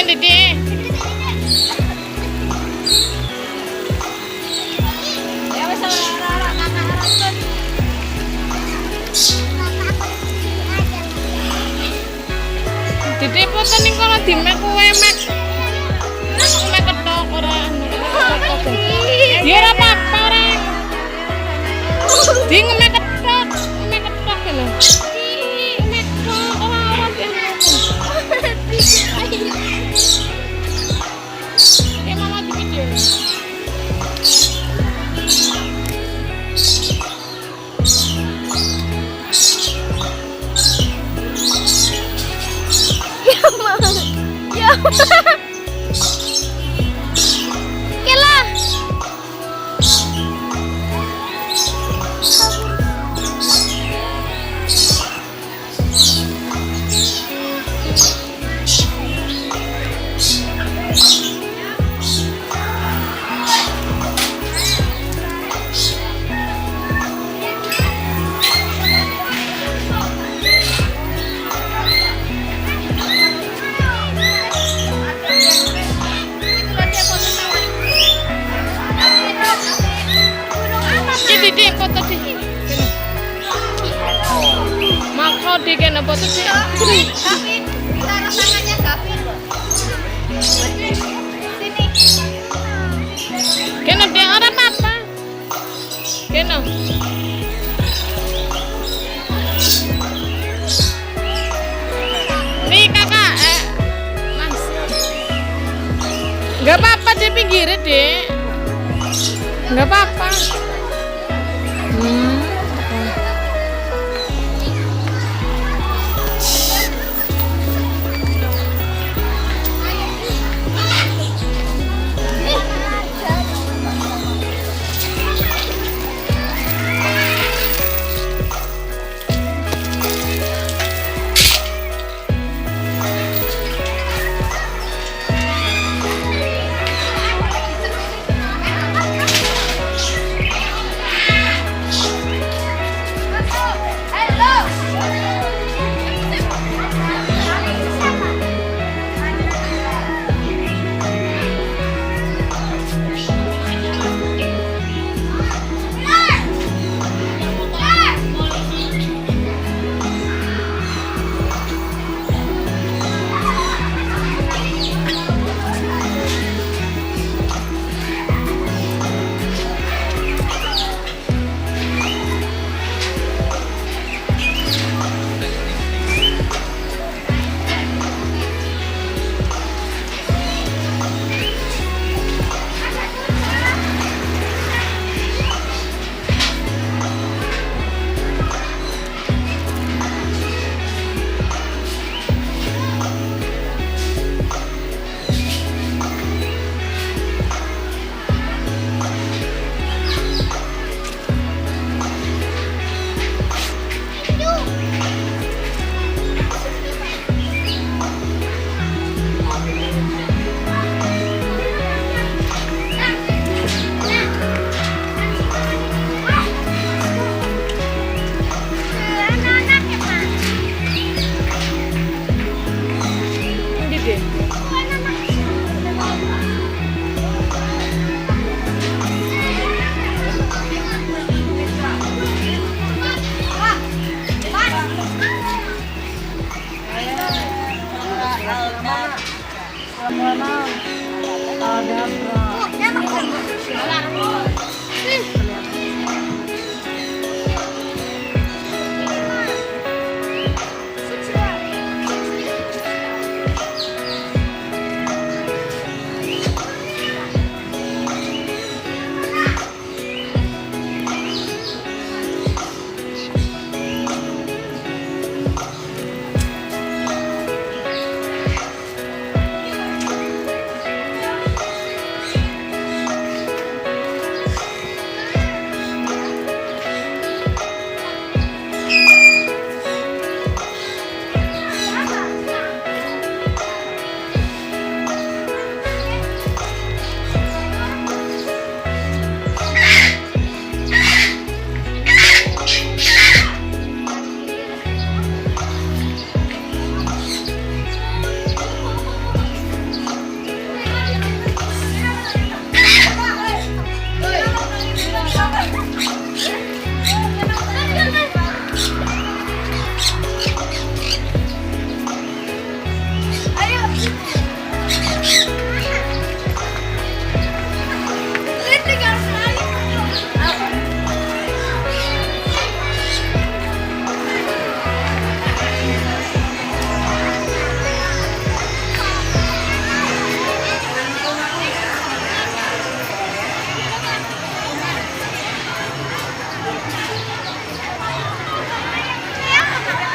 Kan Dede. Ya wis ora kakak Rasul. Dede foto ning kono dimek kowe mek. Mek ketok ora anu. Ya ora apa-apa ora. Di ngemek ketok lho. Mek ketok ora mama di video. Ya. Kela. Dede foto di. Makro di kena foto di. Gavin, taruh tangannya Gavin. Sini. Kena dia ora apa-apa. Kena. Nih kakak, Mas. Gak apa-apa di pinggir deh. Gak apa-apa.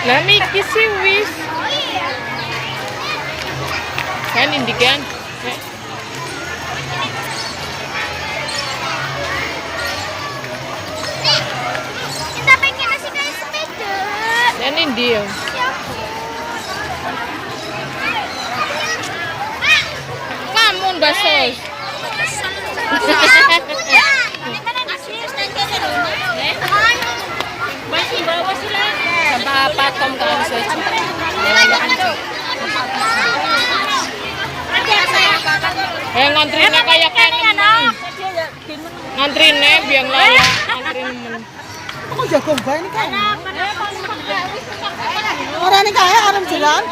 Lah niki sih wis. Oh iya. Kan indikan. Kita pengen nasi kayak sepeda. Dan ini dia. Ya Lamun basos. Sampai patom kan soci. Ngantrinya kayak ngantrinya biang laya ngantrin men. Aku jago mbak ini kan. Orang ini kaya orang jalan.